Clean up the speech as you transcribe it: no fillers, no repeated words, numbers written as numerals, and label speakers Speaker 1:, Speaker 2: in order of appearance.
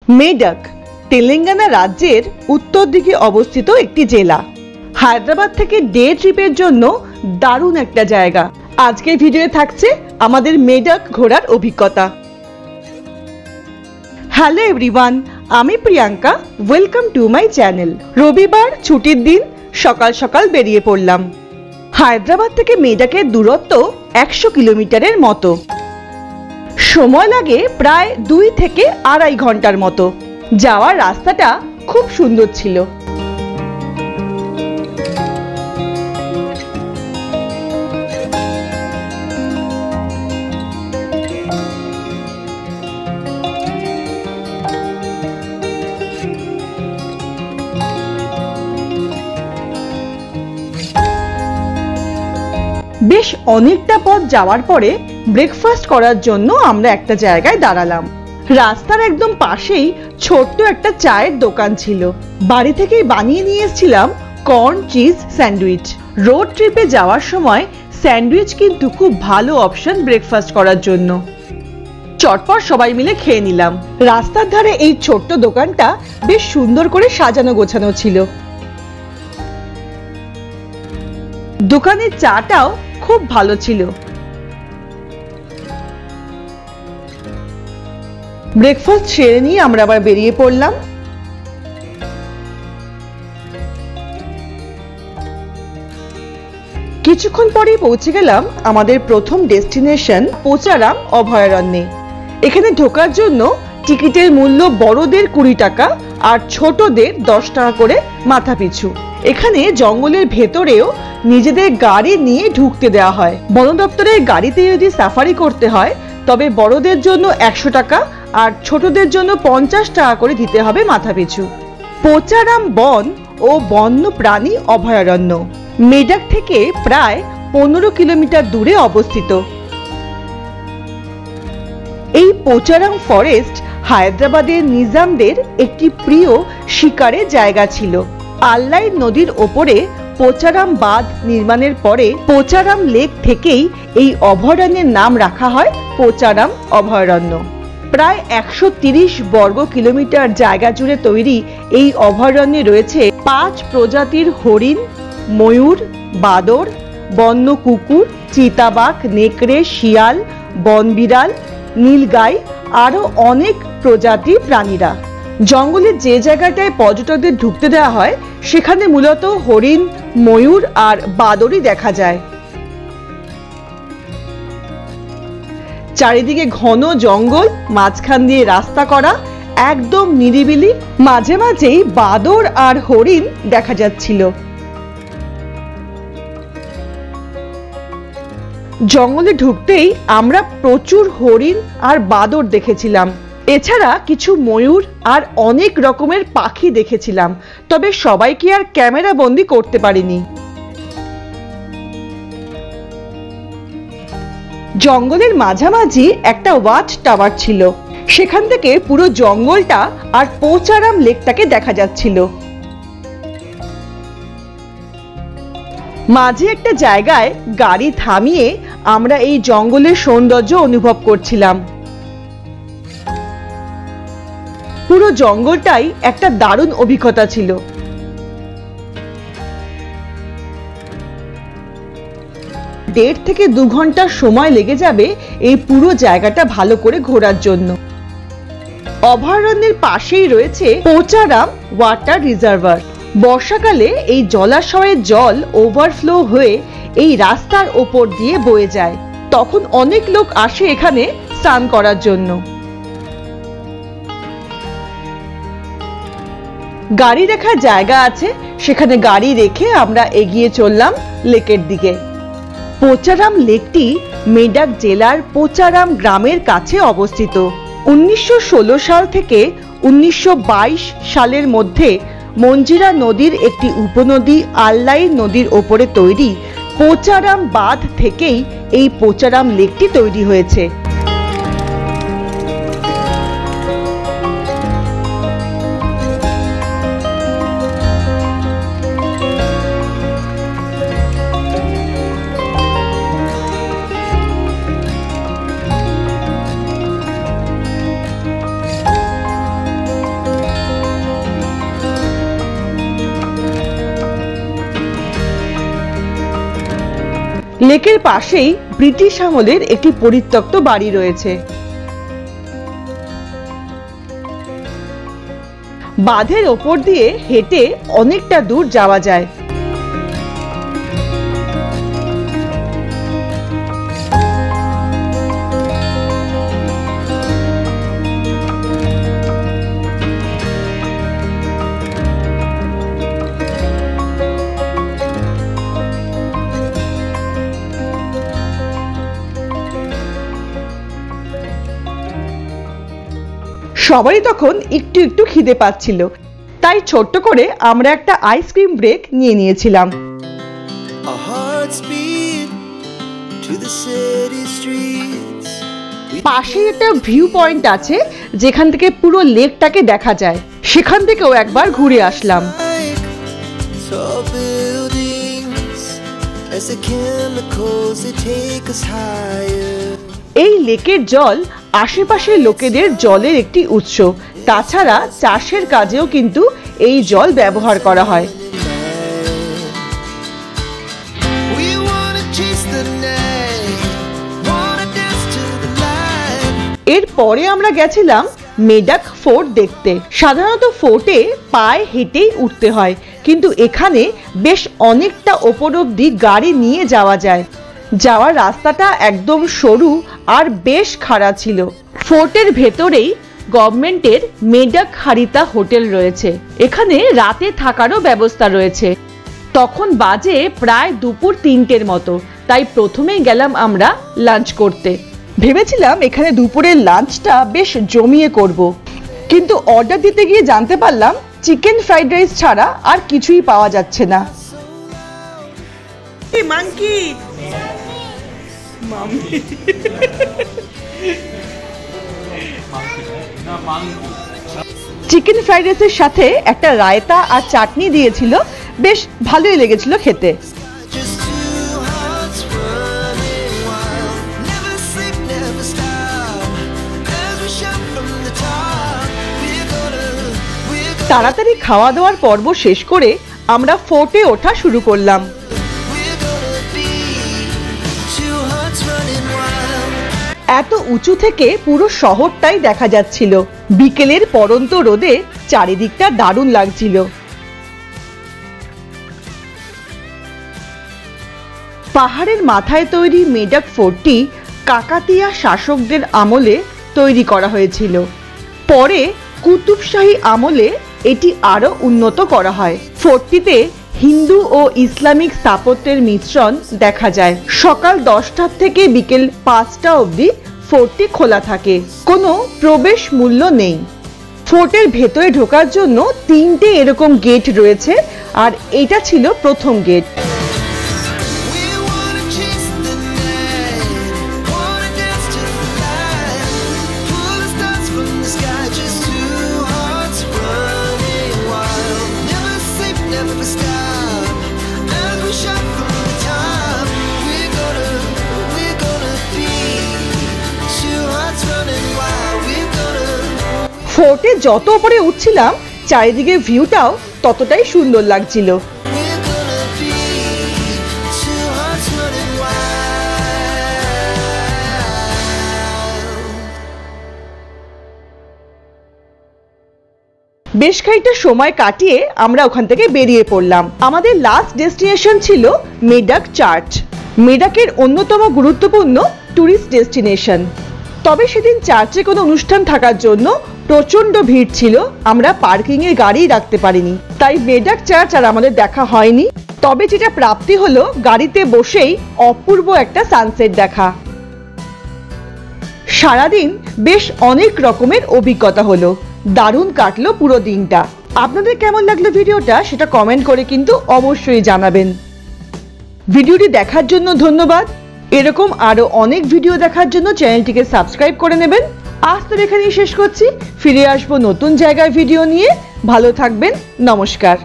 Speaker 1: Maddox Telangana রাজ্যের উত্তর দিকে অবস্থিত একটি জেলা। হায়দ্রাবাদ থেকে ডে ট্রিপের জন্য দারুণ একটা জায়গা। আজকের ভিডিওতে থাকছে আমাদের মেডাক ঘোরার অভিজ্ঞতা। হ্যালো এভরিওয়ান, আমি Priyanka, welcome to my channel. রবিবার ছুটির দিন সকাল সকাল বেরিয়ে পড়লাম। হায়দ্রাবাদ থেকে মেডাকের দূরত্ব 100 কিলোমিটারের মতো। সময় লাগে প্রায় 2 থেকে 2.5 ঘন্টার মতো। যাওয়ার রাস্তাটা খুব সুন্দর ছিল। বেশ অনেকটা পথ যাওয়ার পরে ব্রেকফাস্ট করার জন্য আমরা একটা জায়গায় দাঁড়ালাম। রাস্তার একদম পাশেই ছোট্ট একটা চায়ের দোকান ছিল। বাড়ি থেকেই বানিয়ে নিয়ে এসেছিলাম কর্ন চিজ স্যান্ডউইচ। রোড ট্রিপে যাওয়ার সময় স্যান্ডউইচ কিন্তু খুব ভালো অপশন ব্রেকফাস্ট করার জন্য। চটপট সবাই মিলে খেয়ে নিলাম। রাস্তার ধারে এই ছোট্ট দোকানটা বেশ সুন্দর করে সাজানো গোছানো ছিল। দোকানের চাটাও খুব ভালো ছিল। ব্রেকফাস্ট সেরে নিয়ে আমরা আবার বেরিয়ে পড়লাম। কিছুক্ষণ পরেই পৌঁছে গেলাম আমাদের প্রথম ডেস্টিনেশন পোচারাম অভয়ারণ্যে। এখানে ঢোকার জন্য টিকিটের মূল্য বড়দের 20 টাকা আর ছোটদের 10 টাকা করে মাথা পিছু। এখানে জঙ্গলের ভেতরেও নিজেদের গাড়ি নিয়ে ঢুকতে দেওয়া হয়। বন দপ্তরের গাড়িতে যদি সাফারি করতে হয় তবে বড়দের জন্য 100 টাকা আর ছোটদের জন্য 50 টাকা করে দিতে হবে মাথা পিছু। পোচারাম বন ও বন্য প্রাণী অভয়ারণ্য মেডাক থেকে প্রায় 15 কিলোমিটার দূরে অবস্থিত। এই পোচারাম ফরেস্ট হায়দ্রাবাদের নিজামদের একটি প্রিয় শিকারের জায়গা ছিল। আল্লাই নদীর ওপরে পোচারাম বাঁধ নির্মাণের পরে পোচারাম লেক থেকেই এই অভয়ারণ্যের নাম রাখা হয় পোচারাম অভয়ারণ্য। প্রায় 130 বর্গ কিলোমিটার জায়গা জুড়ে তৈরি এই অভয়ারণ্যে রয়েছে 5 প্রজাতির হরিণ, ময়ূর, বাদর, বন্য কুকুর, চিতাবাঘ, নেকড়ে, শিয়াল, বনবিড়াল, নীলগাই আরো অনেক প্রজাতির প্রাণীরা। জঙ্গলের যে জায়গাটায় পর্যটকদের ঢুকতে দেওয়া হয় সেখানে মূলত হরিণ, ময়ূর আর বাদরই দেখা যায়। চারিদিকে ঘন জঙ্গল, মাঝখান দিয়ে রাস্তা করা, একদম নিরিবিলি। মাঝে মাঝেই বাদর আর হরিণ দেখা যাচ্ছিল। জঙ্গলে ঢুকতেই আমরা প্রচুর হরিণ আর বাদর দেখেছিলাম। এছাড়া কিছু ময়ূর আর অনেক রকমের পাখি দেখেছিলাম, তবে সবাইকে আর ক্যামেরা বন্দি করতে পারিনি। জঙ্গলের মাঝামাঝি একটা ওয়াচ টাওয়ার ছিল। সেখান থেকে পুরো জঙ্গলটা আর পোচারাম লেকটাকে দেখা যাচ্ছিল। মাঝে একটা জায়গায় গাড়ি থামিয়ে আমরা এই জঙ্গলের সৌন্দর্য অনুভব করছিলাম। পুরো জঙ্গলটাই একটা দারুণ অভিজ্ঞতা ছিল। 1.5 থেকে 2 ঘন্টা সময় লেগে যাবে এই পুরো জায়গাটা ভালো করে ঘোরার জন্য। অভয়ারণ্যের পাশেই রয়েছে পোচারাম ওয়াটার রিজার্ভার। বর্ষাকালে এই জলাশয়ের জল ওভারফ্লো হয়ে এই রাস্তার ওপর দিয়ে বয়ে যায়। তখন অনেক লোক আসে এখানে স্নান করার জন্য। গাড়ি রাখার জায়গা আছে, সেখানে গাড়ি রেখে আমরা এগিয়ে চললাম লেকের দিকে। পোচারাম লেকটি মেডাক জেলার পোচারাম গ্রামের কাছে অবস্থিত। 1916 সাল থেকে 1922 সালের মধ্যে মঞ্জিরা নদীর একটি উপনদী আল্লাই নদীর ওপরে তৈরি পোচারাম বাঁধ থেকেই এই পোচারাম লেকটি তৈরি হয়েছে। লেকের পাশেই ব্রিটিশ আমলের একটি পরিত্যক্ত বাড়ি রয়েছে। বাঁধের ওপর দিয়ে হেঁটে অনেকটা দূর যাওয়া যায়। সবারই তখন একটু একটু খিদে পাচ্ছিল, তাই ছোট্ট করে আমরা একটা আইসক্রিম ব্রেক নিয়ে নিয়েছিলাম। পাশে একটা ভিউ পয়েন্ট আছে যেখান থেকে পুরো লেকটাকে দেখা যায়, সেখান থেকেও একবার ঘুরে আসলাম। এই লেকের জল আশেপাশের লোকেদের জলের একটি উৎস, তাছাড়া চাষের কাজেও কিন্তু এই জল ব্যবহার করা হয়। এরপরে আমরা গেছিলাম মেডাক ফোর্ট দেখতে। সাধারণত ফোর্টে পায়ে হেঁটেই উঠতে হয়, কিন্তু এখানে বেশ অনেকটা ওপর অব্দি গাড়ি নিয়ে যাওয়া যায়। যাওয়ার রাস্তাটা একদম সরু আর বেশ খাড়া ছিল। ফোর্টের ভেতরেই গভর্নমেন্টের মেডাক হারিতা হোটেল রয়েছে, এখানে রাতে থাকারও ব্যবস্থা রয়েছে। তখন বাজে প্রায় দুপুর 3টের মতো, তাই প্রথমেই গেলাম আমরা লাঞ্চ করতে। ভেবেছিলাম এখানে দুপুরের লাঞ্চটা বেশ জমিয়ে করব, কিন্তু অর্ডার দিতে গিয়ে জানতে পারলাম চিকেন ফ্রাইড রাইস ছাড়া আর কিছুই পাওয়া যাচ্ছে না। চিকেন ফ্রাইড রাইসের সাথে একটা রায়তা আর চাটনি দিয়েছিল, বেশ ভালোই লেগেছিল খেতে। তাড়াতাড়ি খাওয়া দাওয়ার পর্ব শেষ করে আমরা ফোর্টে ওঠা শুরু করলাম। এত উঁচু থেকে পুরো শহরটাই দেখা যাচ্ছিল। বিকেলের পড়ন্ত রোদে চারিদিকটা দারুণ লাগছিল। পাহাড়ের মাথায় তৈরি মেডাক ফোর্টটি কাকাতিয়া শাসকদের আমলে তৈরি করা হয়েছিল। পরে কুতুব শাহী আমলে এটি আরো উন্নত করা হয়। ফোর্টটিতে হিন্দু ও ইসলামিক স্থাপত্যের মিশ্রণ দেখা যায়। সকাল 10টা থেকে বিকেল 5টা অবধি ফোর্টটি খোলা থাকে, কোনো প্রবেশ মূল্য নেই। ফোর্টের ভেতরে ঢোকার জন্য 3টে এরকম গেট রয়েছে, আর এটা ছিল প্রথম গেট। ফোর্টে যত উপরে উঠছিলাম চারিদিকে ভিউটাও ততটাই সুন্দর লাগছিল। বেশ খানিকটা সময় কাটিয়ে আমরা ওখান থেকে বেরিয়ে পড়লাম। আমাদের লাস্ট ডেস্টিনেশন ছিল মেডাক চার্চ, মেডাকের অন্যতম গুরুত্বপূর্ণ টুরিস্ট ডেস্টিনেশন। তবে সেদিন চার্চে কোনো অনুষ্ঠান থাকার জন্য প্রচন্ড ভিড় ছিল, আমরা পার্কিং এ গাড়ি রাখতে পারিনি, তাই মেডাক চার্চ আর আমাদের দেখা হয়নি। তবে যেটা প্রাপ্তি হলো গাড়িতে বসেই অপূর্ব একটা সানসেট দেখা। সারাদিন বেশ অনেক রকমের অভিজ্ঞতা হলো, দারুণ কাটলো পুরো দিনটা। আপনাদের কেমন লাগলো ভিডিওটা সেটা কমেন্ট করে কিন্তু অবশ্যই জানাবেন। ভিডিওটি দেখার জন্য ধন্যবাদ। এরকম আরো অনেক ভিডিও দেখার জন্য চ্যানেলটিকে সাবস্ক্রাইব করে নেবেন। আজ তো এখানেই শেষ করছি, ফিরে আসবো নতুন জায়গায় ভিডিও নিয়ে। ভালো থাকবেন, নমস্কার।